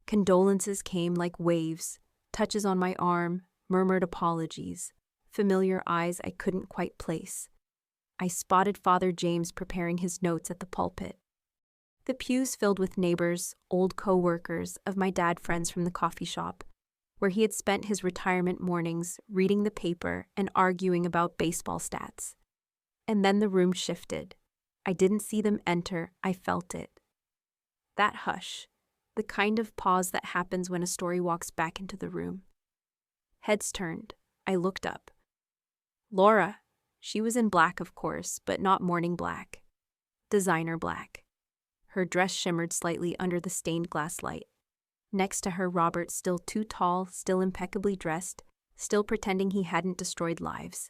Condolences came like waves, touches on my arm, murmured apologies, familiar eyes I couldn't quite place. I spotted Father James preparing his notes at the pulpit. The pews filled with neighbors, old co-workers of my dad, friends from the coffee shop, where he had spent his retirement mornings reading the paper and arguing about baseball stats. And then the room shifted. I didn't see them enter, I felt it. That hush, the kind of pause that happens when a story walks back into the room. Heads turned. I looked up. Laura. She was in black, of course, but not morning black. Designer black. Her dress shimmered slightly under the stained glass light. Next to her, Robert, still too tall, still impeccably dressed, still pretending he hadn't destroyed lives.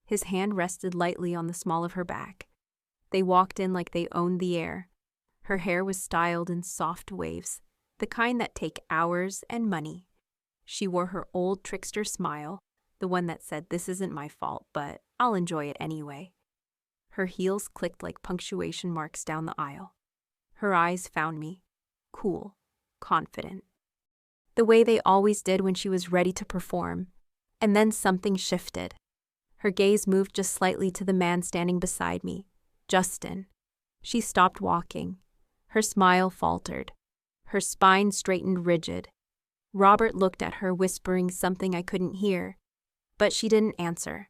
His hand rested lightly on the small of her back. They walked in like they owned the air. Her hair was styled in soft waves, the kind that take hours and money. She wore her old trickster smile, the one that said, "This isn't my fault, but I'll enjoy it anyway." Her heels clicked like punctuation marks down the aisle. Her eyes found me, cool, confident. The way they always did when she was ready to perform. And then something shifted. Her gaze moved just slightly to the man standing beside me, Justin. She stopped walking. Her smile faltered. Her spine straightened rigid. Robert looked at her, whispering something I couldn't hear. But she didn't answer,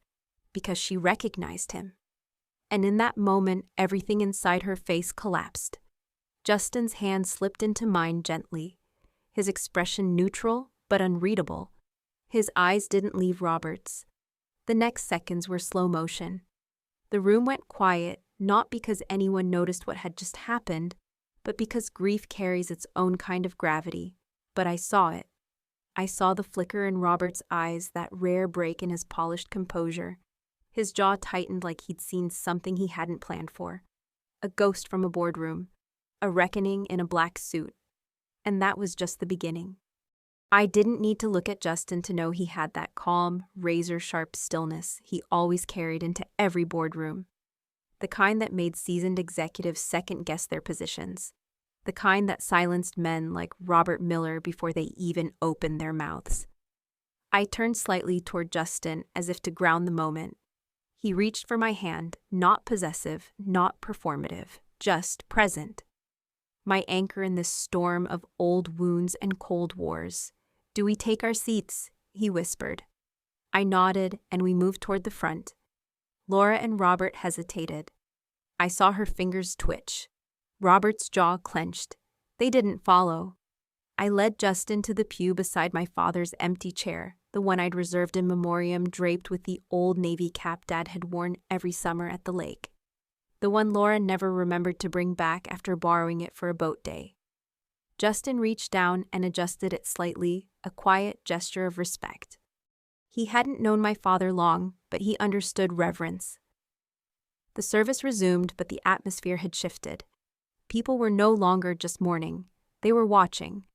because she recognized him. And in that moment, everything inside her face collapsed. Justin's hand slipped into mine gently, his expression neutral but unreadable. His eyes didn't leave Robert's. The next seconds were slow motion. The room went quiet, not because anyone noticed what had just happened, but because grief carries its own kind of gravity. But I saw it. I saw the flicker in Robert's eyes, that rare break in his polished composure. His jaw tightened like he'd seen something he hadn't planned for. A ghost from a boardroom. A reckoning in a black suit. And that was just the beginning. I didn't need to look at Justin to know he had that calm, razor-sharp stillness he always carried into every boardroom. The kind that made seasoned executives second-guess their positions. The kind that silenced men like Robert Miller before they even opened their mouths. I turned slightly toward Justin as if to ground the moment. He reached for my hand, not possessive, not performative, just present. My anchor in this storm of old wounds and cold wars. "Do we take our seats?" he whispered. I nodded, and we moved toward the front. Laura and Robert hesitated. I saw her fingers twitch. Robert's jaw clenched. They didn't follow. I led Justin to the pew beside my father's empty chair, the one I'd reserved in memoriam, draped with the old navy cap Dad had worn every summer at the lake. The one Laura never remembered to bring back after borrowing it for a boat day. Justin reached down and adjusted it slightly, a quiet gesture of respect. He hadn't known my father long, but he understood reverence. The service resumed, but the atmosphere had shifted. People were no longer just mourning. They were watching.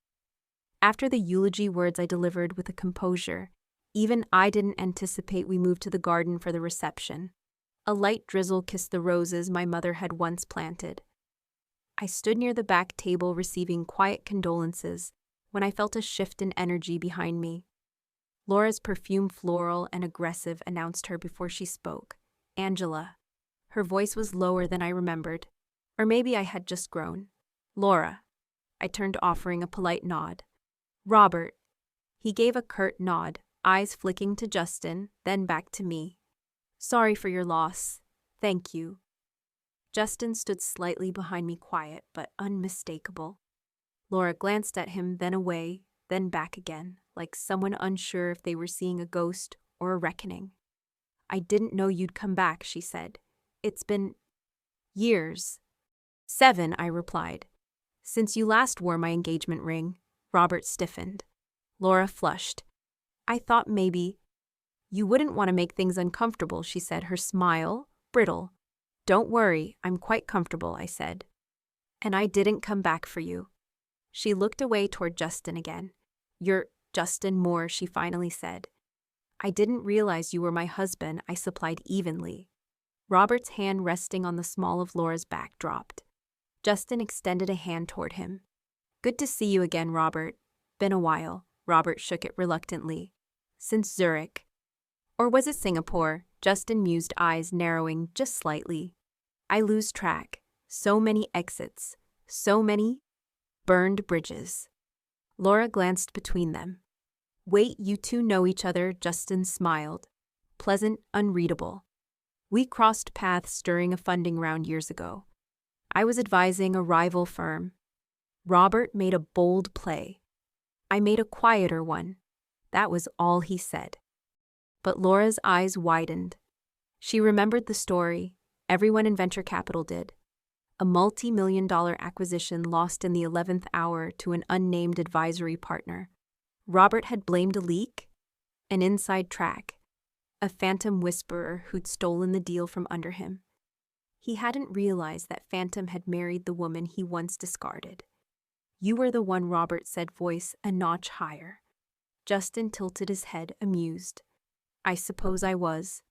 After the eulogy words I delivered with a composure, even I didn't anticipate we moved to the garden for the reception. A light drizzle kissed the roses my mother had once planted. I stood near the back table receiving quiet condolences when I felt a shift in energy behind me. Laura's perfume, floral and aggressive, announced her before she spoke. "Angela." Her voice was lower than I remembered. Or maybe I had just grown. Laura. I turned, offering a polite nod. Robert. He gave a curt nod, eyes flicking to Justin, then back to me. Sorry for your loss. Thank you. Justin stood slightly behind me, quiet but unmistakable. Laura glanced at him, then away, then back again, like someone unsure if they were seeing a ghost or a reckoning. I didn't know you'd come back, she said. It's been years. 7, I replied. Since you last wore my engagement ring. Robert stiffened. Laura flushed. I thought maybe you wouldn't want to make things uncomfortable, she said, her smile brittle. Don't worry, I'm quite comfortable, I said. And I didn't come back for you. She looked away toward Justin again. You're Justin Moore, she finally said. I didn't realize you were my husband, I supplied evenly. Robert's hand resting on the small of Laura's back dropped. Justin extended a hand toward him. Good to see you again, Robert. Been a while. Robert shook it reluctantly. Since Zurich. Or was it Singapore? Justin mused, eyes narrowing just slightly. I lose track. So many exits. So many burned bridges. Laura glanced between them. Wait, you two know each other, Justin smiled. Pleasant, unreadable. We crossed paths during a funding round years ago. I was advising a rival firm. Robert made a bold play. I made a quieter one. That was all he said. But Laura's eyes widened. She remembered the story. Everyone in venture capital did. A multi-million-dollar acquisition lost in the 11th hour to an unnamed advisory partner. Robert had blamed a leak, an inside track, a phantom whisperer who'd stolen the deal from under him. He hadn't realized that Phantom had married the woman he once discarded. You were the one, Robert said, voice a notch higher. Justin tilted his head, amused. I suppose I was.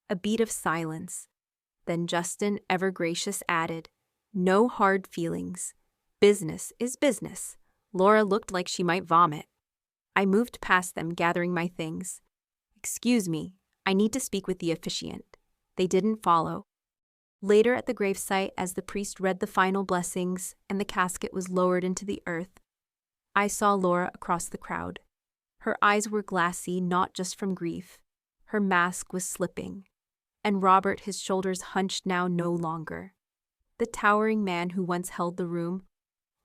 A beat of silence. Then Justin, ever gracious, added, No hard feelings. Business is business. Laura looked like she might vomit. I moved past them, gathering my things. Excuse me, I need to speak with the officiant. They didn't follow. Later at the gravesite, as the priest read the final blessings and the casket was lowered into the earth, I saw Laura across the crowd. Her eyes were glassy, not just from grief. Her mask was slipping. And Robert, his shoulders hunched now no longer. The towering man who once held the room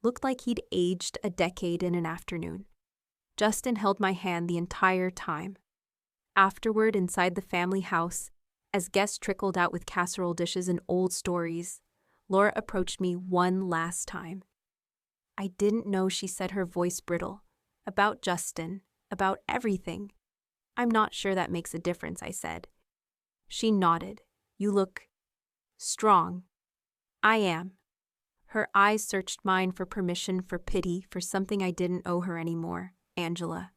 looked like he'd aged a decade in an afternoon. Justin held my hand the entire time. Afterward, inside the family house, as guests trickled out with casserole dishes and old stories, Laura approached me one last time. I didn't know, she said, her voice brittle. About Justin, about everything. I'm not sure that makes a difference, I said. She nodded. You look strong. I am. Her eyes searched mine for permission, for pity, for something I didn't owe her anymore. Angela.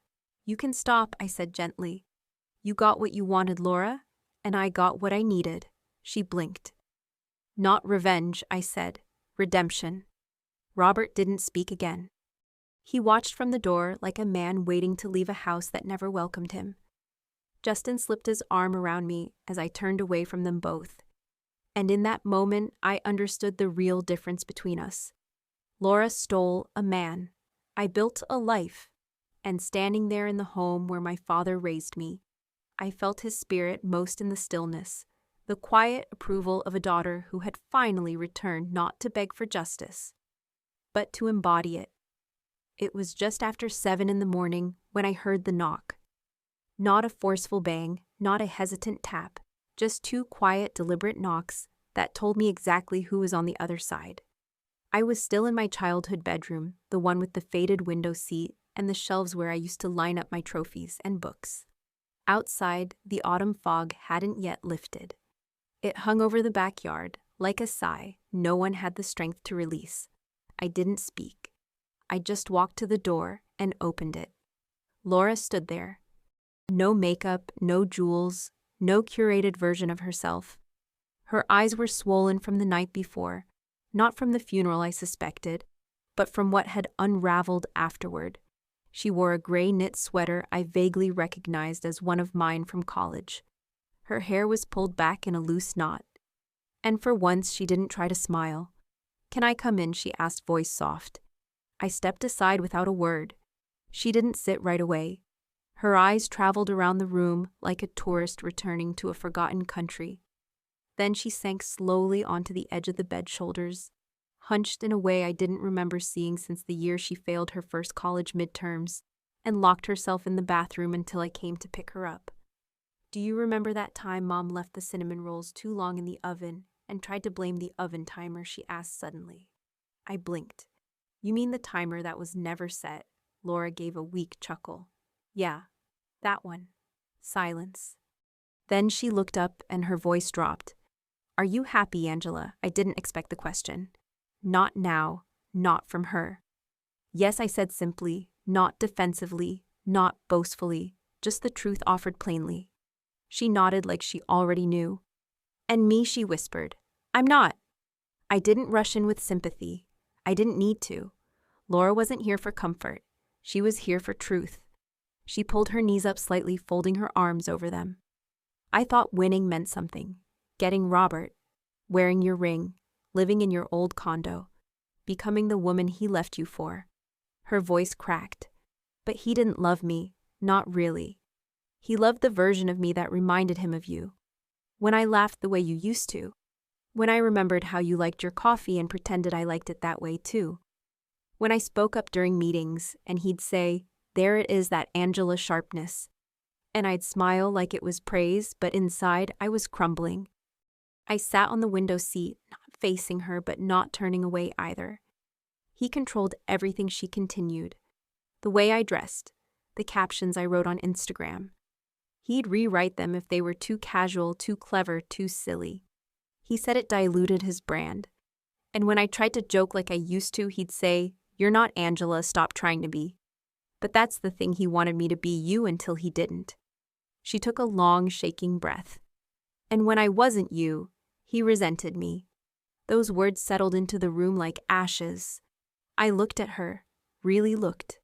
You can stop, I said gently. You got what you wanted, Laura, and I got what I needed. She blinked. Not revenge, I said. Redemption. Robert didn't speak again. He watched from the door like a man waiting to leave a house that never welcomed him. Justin slipped his arm around me as I turned away from them both. And in that moment, I understood the real difference between us. Laura stole a man. I built a life. And standing there in the home where my father raised me, I felt his spirit most in the stillness, the quiet approval of a daughter who had finally returned not to beg for justice, but to embody it. It was just after 7 a.m. when I heard the knock. Not a forceful bang, not a hesitant tap, just 2 quiet, deliberate knocks that told me exactly who was on the other side. I was still in my childhood bedroom, the one with the faded window seat and the shelves where I used to line up my trophies and books. Outside, the autumn fog hadn't yet lifted. It hung over the backyard, like a sigh no one had the strength to release. I didn't speak. I just walked to the door and opened it. Laura stood there. No makeup, no jewels, no curated version of herself. Her eyes were swollen from the night before, not from the funeral I suspected, but from what had unraveled afterward. She wore a gray knit sweater I vaguely recognized as one of mine from college. Her hair was pulled back in a loose knot. And for once she didn't try to smile. "Can I come in?" she asked, voice soft. I stepped aside without a word. She didn't sit right away. Her eyes traveled around the room like a tourist returning to a forgotten country. Then she sank slowly onto the edge of the bed, shoulders hunched in a way I didn't remember seeing since the year she failed her first college midterms, and locked herself in the bathroom until I came to pick her up. "Do you remember that time Mom left the cinnamon rolls too long in the oven and tried to blame the oven timer?" she asked suddenly. I blinked. "You mean the timer that was never set?" Laura gave a weak chuckle. "Yeah, that one." Silence. Then she looked up and her voice dropped. "Are you happy, Angela?" I didn't expect the question. Not now, not from her. "Yes," I said simply, not defensively, not boastfully, just the truth offered plainly. She nodded like she already knew. "And me?" she whispered. "I'm not." I didn't rush in with sympathy. I didn't need to. Laura wasn't here for comfort. She was here for truth. She pulled her knees up slightly, folding her arms over them. "I thought winning meant something. Getting Robert, wearing your ring, living in your old condo, becoming the woman he left you for." Her voice cracked. "But he didn't love me, not really. He loved the version of me that reminded him of you. When I laughed the way you used to. When I remembered how you liked your coffee and pretended I liked it that way too. When I spoke up during meetings and he'd say, 'There it is, that Angela sharpness.' And I'd smile like it was praise, but inside I was crumbling." I sat on the window seat, not facing her but not turning away either. "He controlled everything," she continued. "The way I dressed, the captions I wrote on Instagram. He'd rewrite them if they were too casual, too clever, too silly. He said it diluted his brand. And when I tried to joke like I used to, he'd say, 'You're not Angela, stop trying to be.' But that's the thing, he wanted me to be you until he didn't." She took a long, shaking breath. "And when I wasn't you, he resented me." Those words settled into the room like ashes. I looked at her, really looked.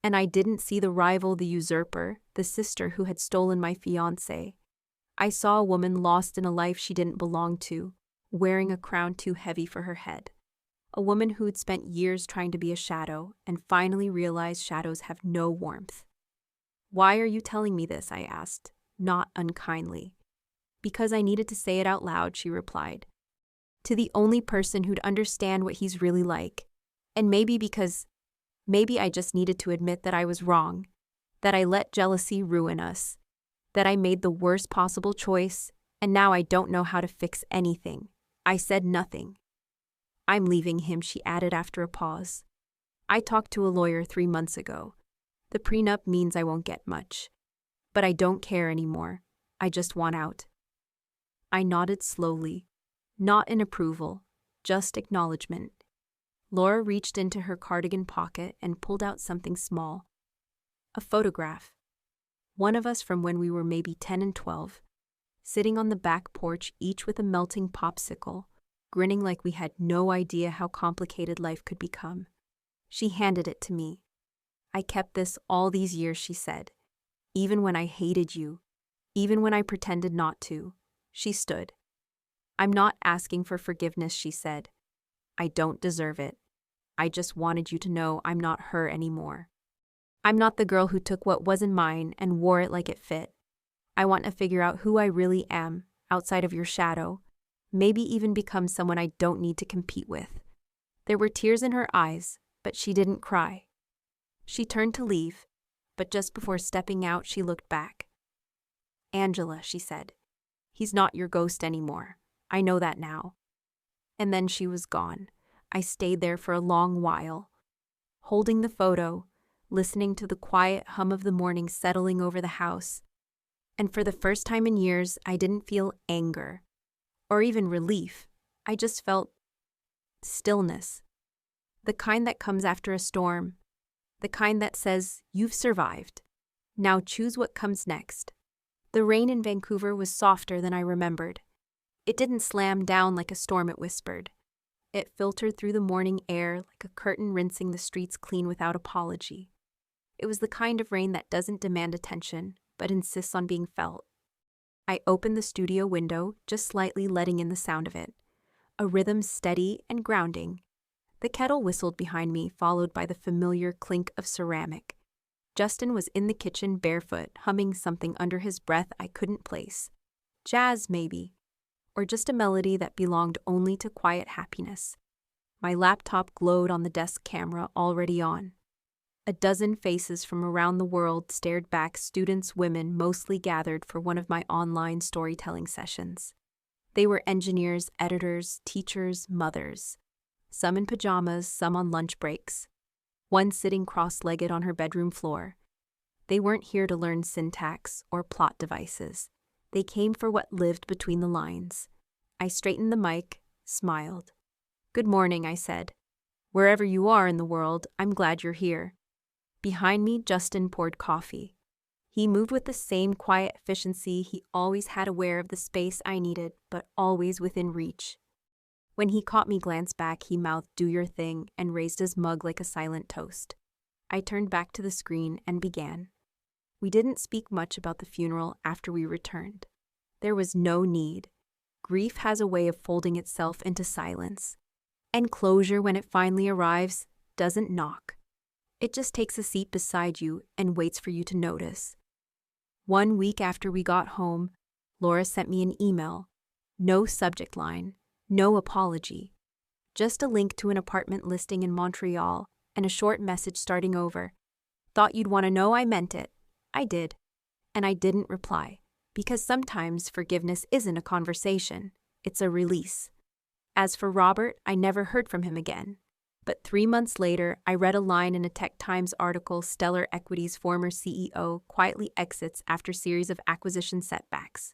And I didn't see the rival, the usurper, the sister who had stolen my fiancé. I saw a woman lost in a life she didn't belong to, wearing a crown too heavy for her head. A woman who'd spent years trying to be a shadow and finally realized shadows have no warmth. "Why are you telling me this?" I asked, not unkindly. "Because I needed to say it out loud," she replied. "To the only person who'd understand what he's really like. And maybe I just needed to admit that I was wrong, that I let jealousy ruin us, that I made the worst possible choice, and now I don't know how to fix anything." I said nothing. "I'm leaving him," she added after a pause. "I talked to a lawyer 3 months ago. The prenup means I won't get much. But I don't care anymore. I just want out." I nodded slowly, not in approval, just acknowledgement. Laura reached into her cardigan pocket and pulled out something small. A photograph. One of us from when we were maybe 10 and 12, sitting on the back porch, each with a melting popsicle, grinning like we had no idea how complicated life could become. She handed it to me. "I kept this all these years," she said. "Even when I hated you. Even when I pretended not to." She stood. "I'm not asking for forgiveness," she said. "I don't deserve it. I just wanted you to know I'm not her anymore. I'm not the girl who took what wasn't mine and wore it like it fit. I want to figure out who I really am, outside of your shadow, maybe even become someone I don't need to compete with." There were tears in her eyes, but she didn't cry. She turned to leave, but just before stepping out, she looked back. "Angela," she said, "he's not your ghost anymore. I know that now." And then she was gone. I stayed there for a long while, holding the photo, listening to the quiet hum of the morning settling over the house. And for the first time in years, I didn't feel anger, or even relief. I just felt stillness. The kind that comes after a storm. The kind that says, "You've survived. Now choose what comes next." The rain in Vancouver was softer than I remembered. It didn't slam down like a storm, it whispered. It filtered through the morning air like a curtain rinsing the streets clean without apology. It was the kind of rain that doesn't demand attention, but insists on being felt. I opened the studio window, just slightly letting in the sound of it. a rhythm steady and grounding. The kettle whistled behind me, followed by the familiar clink of ceramic. Justin was in the kitchen barefoot, humming something under his breath I couldn't place. Jazz, maybe. Or just a melody that belonged only to quiet happiness. My laptop glowed on the desk camera already on. A dozen faces from around the world stared back, students, women, mostly gathered for one of my online storytelling sessions. They were engineers, editors, teachers, mothers. Some in pajamas, some on lunch breaks. One sitting cross-legged on her bedroom floor. They weren't here to learn syntax or plot devices. They came for what lived between the lines. I straightened the mic, smiled. "Good morning," I said. "Wherever you are in the world, I'm glad you're here." Behind me, Justin poured coffee. He moved with the same quiet efficiency he always had, aware of the space I needed, but always within reach. When he caught me glance back, he mouthed, "Do your thing," and raised his mug like a silent toast. I turned back to the screen and began. We didn't speak much about the funeral after we returned. There was no need. Grief has a way of folding itself into silence. And closure, when it finally arrives, doesn't knock. It just takes a seat beside you and waits for you to notice. 1 week after we got home, Laura sent me an email. No subject line, no apology. Just a link to an apartment listing in Montreal and a short message starting over. "Thought you'd want to know I meant it." I did. And I didn't reply, because sometimes forgiveness isn't a conversation, it's a release. As for Robert, I never heard from him again. But 3 months later, I read a line in a Tech Times article: Stellar Equity's former CEO quietly exits after series of acquisition setbacks.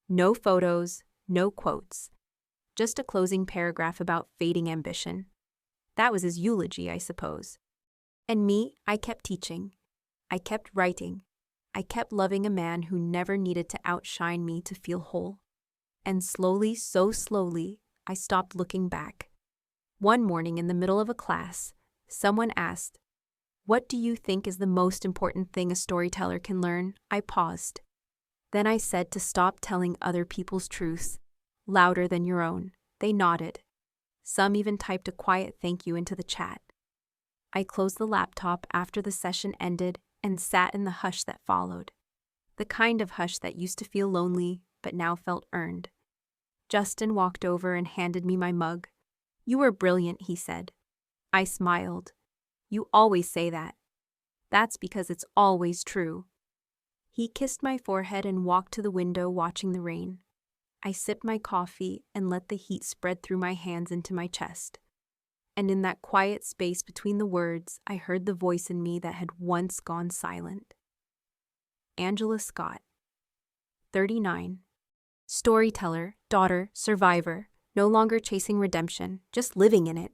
No photos, no quotes. Just a closing paragraph about fading ambition. That was his eulogy, I suppose. And me, I kept teaching. I kept writing. I kept loving a man who never needed to outshine me to feel whole. And slowly, so slowly, I stopped looking back. One morning in the middle of a class, someone asked, "What do you think is the most important thing a storyteller can learn?" I paused. Then I said to stop telling other people's truths, louder than your own. They nodded. Some even typed a quiet thank you into the chat. I closed the laptop after the session ended and sat in the hush that followed. The kind of hush that used to feel lonely, but now felt earned. Justin walked over and handed me my mug. "You were brilliant," he said. I smiled. "You always say that." "That's because it's always true." He kissed my forehead and walked to the window, watching the rain. I sipped my coffee and let the heat spread through my hands into my chest. And in that quiet space between the words, I heard the voice in me that had once gone silent. Angela Scott, 39. Storyteller, daughter, survivor, no longer chasing redemption, just living in it.